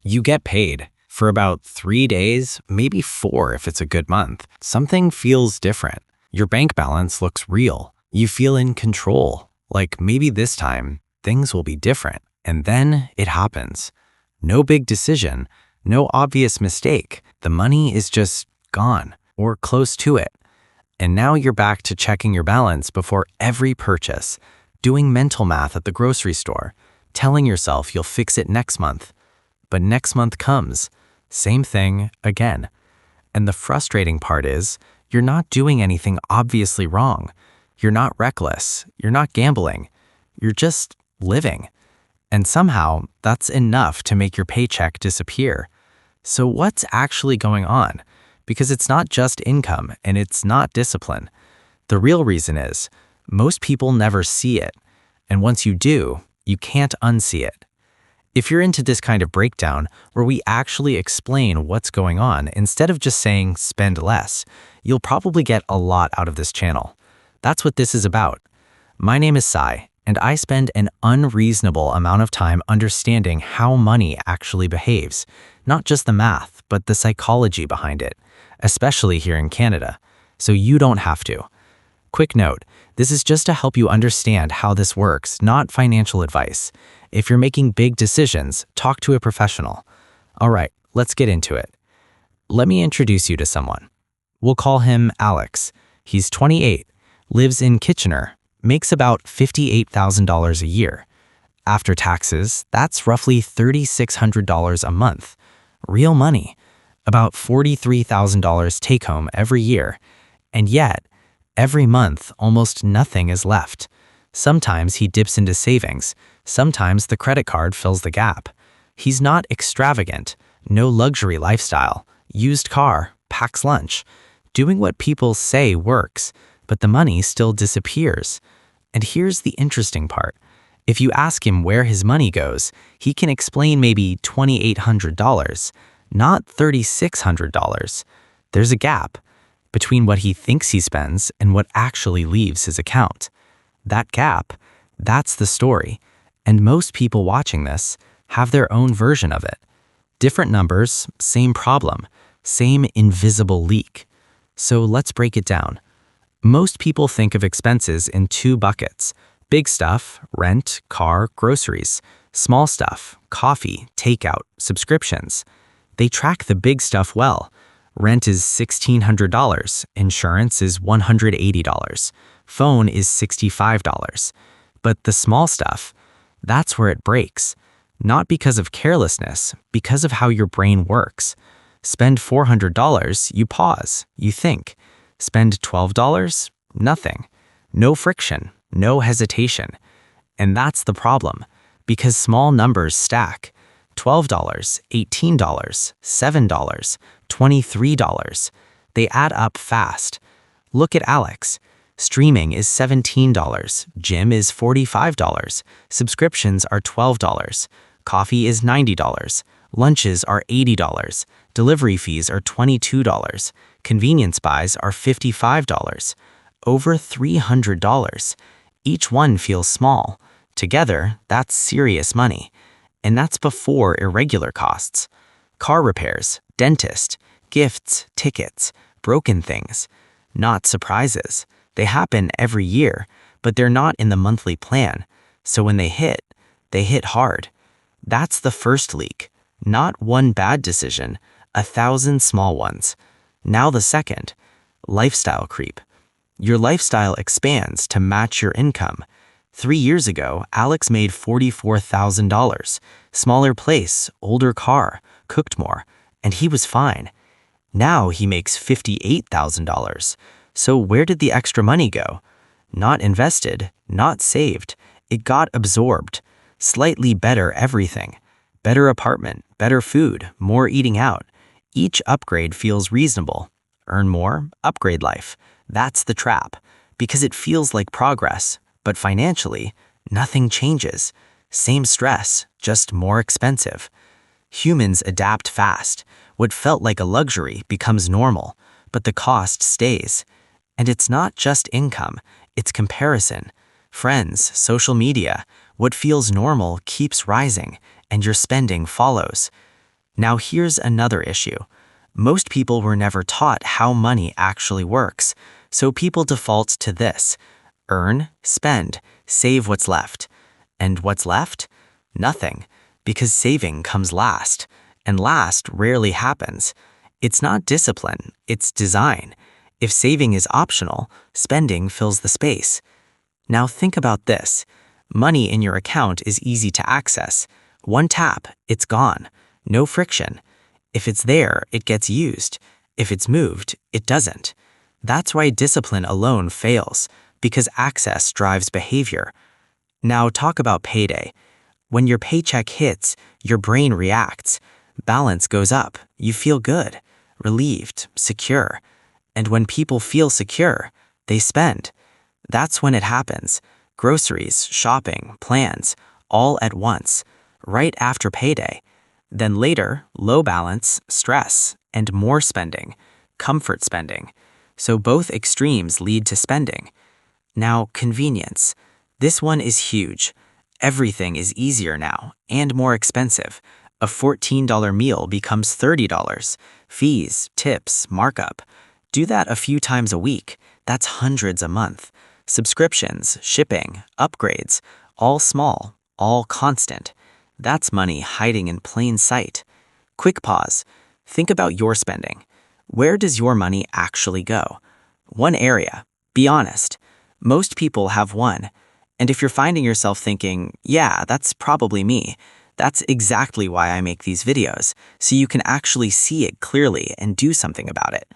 You get paid. For about 3 days, maybe 4 if it's a good month, something feels different. Your bank balance looks real. You feel in control. Like maybe this time, things will be different. And then it happens. No big decision, no obvious mistake. The money is just gone or close to it. And now you're back to checking your balance before every purchase, doing mental math at the grocery store, telling yourself you'll fix it next month. But next month comes, same thing again. And the frustrating part is, you're not doing anything obviously wrong. You're not reckless. You're not gambling. You're just living. And somehow, that's enough to make your paycheck disappear. So what's actually going on? Because it's not just income and it's not discipline. The real reason is, most people never see it. And once you do, you can't unsee it. If you're into this kind of breakdown, where we actually explain what's going on instead of just saying spend less, you'll probably get a lot out of this channel. That's what this is about. My name is Sai, and I spend an unreasonable amount of time understanding how money actually behaves, not just the math, but the psychology behind it, especially here in Canada, so you don't have to. Quick note, this is just to help you understand how this works, not financial advice. If you're making big decisions, talk to a professional. All right, let's get into it. Let me introduce you to someone. We'll call him Alex. He's 28, lives in Kitchener, makes about $58,000 a year. After taxes, that's roughly $3,600 a month. Real money, about $43,000 take home every year. And yet, every month, almost nothing is left. Sometimes he dips into savings. Sometimes the credit card fills the gap. He's not extravagant, no luxury lifestyle, used car, packs lunch, doing what people say works, but the money still disappears. And here's the interesting part. If you ask him where his money goes, he can explain maybe $2,800, not $3,600. There's a gap between what he thinks he spends and what actually leaves his account. That gap, that's the story. And most people watching this have their own version of it. Different numbers, same problem, same invisible leak. So let's break it down. Most people think of expenses in 2 buckets: big stuff, rent, car, groceries; small stuff, coffee, takeout, subscriptions. They track the big stuff well. Rent is $1,600, insurance is $180, phone is $65. But the small stuff, that's where it breaks. Not because of carelessness, because of how your brain works. Spend $400, you pause, you think. Spend $12, nothing. No friction, no hesitation. And that's the problem, because small numbers stack. $12, $18, $7, $23. They add up fast. Look at Alex. Streaming is $17, gym is $45, subscriptions are $12, coffee is $90, lunches are $80, delivery fees are $22, convenience buys are $55. Over $300. Each one feels small. Together, that's serious money. And that's before irregular costs. Car repairs, dentist, gifts, tickets, broken things. Not surprises. They happen every year, but they're not in the monthly plan. So when they hit hard. That's the first leak. Not one bad decision, 1,000 small ones. Now the second, lifestyle creep. Your lifestyle expands to match your income. 3 years ago, Alex made $44,000. Smaller place, older car, cooked more, and he was fine. Now he makes $58,000. So where did the extra money go? Not invested, not saved. It got absorbed. Slightly better everything. Better apartment, better food, more eating out. Each upgrade feels reasonable. Earn more, upgrade life. That's the trap, because it feels like progress. But financially, nothing changes. Same stress, just more expensive. Humans adapt fast. What felt like a luxury becomes normal, but the cost stays. And it's not just income, it's comparison. Friends, social media, what feels normal keeps rising, and your spending follows. Now here's another issue. Most people were never taught how money actually works, so people default to this: earn, spend, save what's left. And what's left? Nothing, because saving comes last, and last rarely happens. It's not discipline, it's design. If saving is optional, spending fills the space. Now think about this. Money in your account is easy to access. One tap, it's gone. No friction. If it's there, it gets used. If it's moved, it doesn't. That's why discipline alone fails, because access drives behavior. Now talk about payday. When your paycheck hits, your brain reacts. Balance goes up. You feel good, relieved, secure. And when people feel secure, they spend. That's when it happens. Groceries, shopping, plans, all at once, right after payday. Then later, low balance, stress, and more spending, comfort spending. So both extremes lead to spending. Now, convenience. This one is huge. Everything is easier now and more expensive. A $14 meal becomes $30. Fees, tips, markup. Do that a few times a week. That's hundreds a month. Subscriptions, shipping, upgrades, all small, all constant. That's money hiding in plain sight. Quick pause. Think about your spending. Where does your money actually go? One area. Be honest. Most people have one. And if you're finding yourself thinking, yeah, that's probably me, that's exactly why I make these videos, so you can actually see it clearly and do something about it.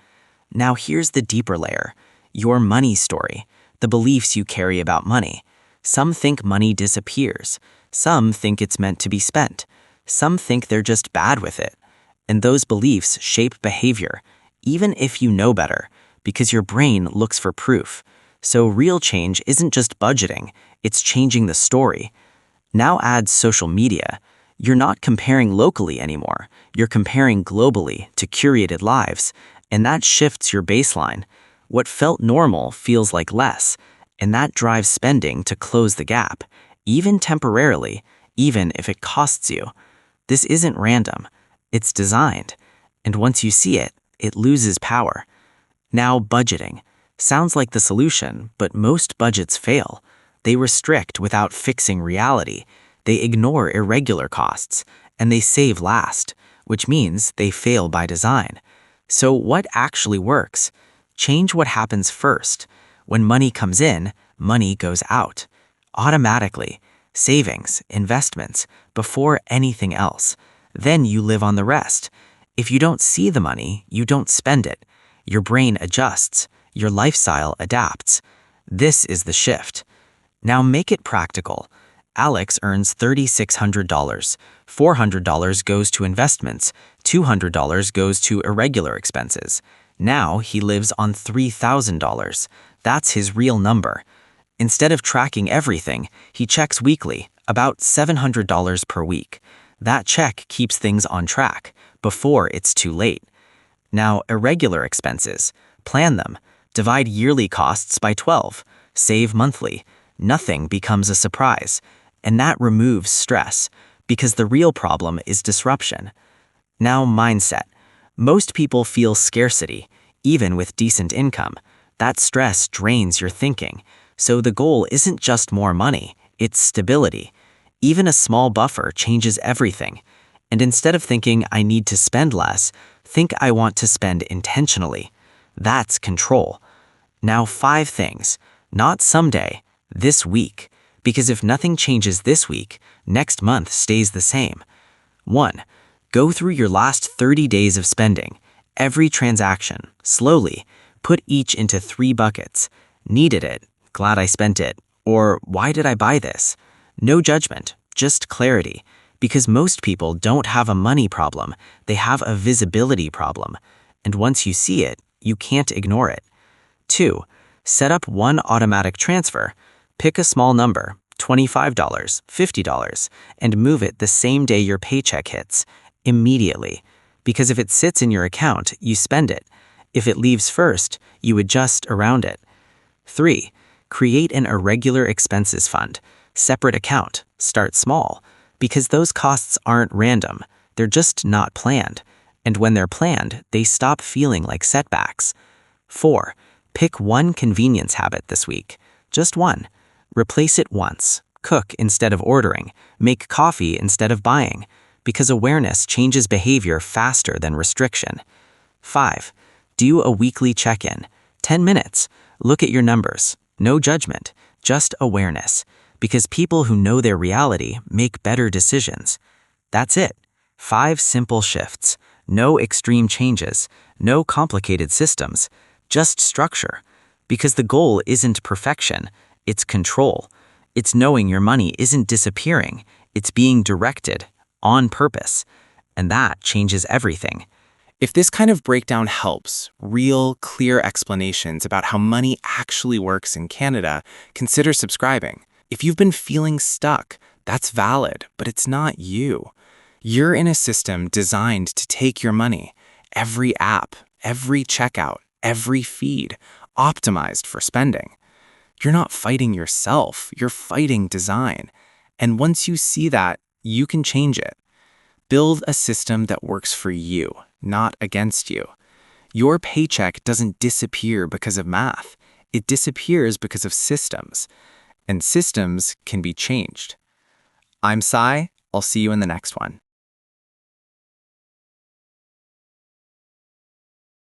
Now here's the deeper layer. Your money story. The beliefs you carry about money. Some think money disappears. Some think it's meant to be spent. Some think they're just bad with it. And those beliefs shape behavior, even if you know better, because your brain looks for proof. So real change isn't just budgeting, it's changing the story. Now add social media. You're not comparing locally anymore. You're comparing globally to curated lives, and that shifts your baseline. What felt normal feels like less, and that drives spending to close the gap, even temporarily, even if it costs you. This isn't random. It's designed. And once you see it, it loses power. Now budgeting. Sounds like the solution, but most budgets fail. They restrict without fixing reality. They ignore irregular costs, and they save last, which means they fail by design. So what actually works? Change what happens first. When money comes in, money goes out. Automatically. Savings, investments, before anything else. Then you live on the rest. If you don't see the money, you don't spend it. Your brain adjusts. Your lifestyle adapts. This is the shift. Now make it practical. Alex earns $3,600. $400 goes to investments. $200 goes to irregular expenses. Now he lives on $3,000. That's his real number. Instead of tracking everything, he checks weekly, about $700 per week. That check keeps things on track, before it's too late. Now, irregular expenses. Plan them. Divide yearly costs by 12. Save monthly. Nothing becomes a surprise. And that removes stress, because the real problem is disruption. Now, mindset. Most people feel scarcity, even with decent income. That stress drains your thinking. So the goal isn't just more money, it's stability. Even a small buffer changes everything. And instead of thinking I need to spend less, think I want to spend intentionally. That's control. Now 5 things, not someday, this week. Because if nothing changes this week, next month stays the same. 1. Go through your last 30 days of spending. Every transaction, slowly. Put each into 3 buckets. Needed it, glad I spent it, or why did I buy this? No judgment, just clarity. Because most people don't have a money problem, they have a visibility problem. And once you see it, you can't ignore it. 2. Set up one automatic transfer. Pick a small number, $25, $50, and move it the same day your paycheck hits, immediately. Because if it sits in your account, you spend it. If it leaves first, you adjust around it. 3. Create an irregular expenses fund. Separate account. Start small. Because those costs aren't random. They're just not planned. And when they're planned, they stop feeling like setbacks. 4. Pick one convenience habit this week. Just one. Replace it once. Cook instead of ordering. Make coffee instead of buying. Because awareness changes behavior faster than restriction. 5. Do a weekly check-in. 10 minutes. Look at your numbers. No judgment, just awareness. Because people who know their reality make better decisions. That's it. 5 simple shifts. No extreme changes. No complicated systems. Just structure. Because the goal isn't perfection, it's control. It's knowing your money isn't disappearing, it's being directed, on purpose. And that changes everything. If this kind of breakdown helps, real, clear explanations about how money actually works in Canada, consider subscribing. If you've been feeling stuck, that's valid, but it's not you. You're in a system designed to take your money, every app, every checkout, every feed, optimized for spending. You're not fighting yourself, you're fighting design. And once you see that, you can change it. Build a system that works for you, not against you. Your paycheck doesn't disappear because of math. It disappears because of systems. And systems can be changed. I'm Sai. I'll see you in the next one.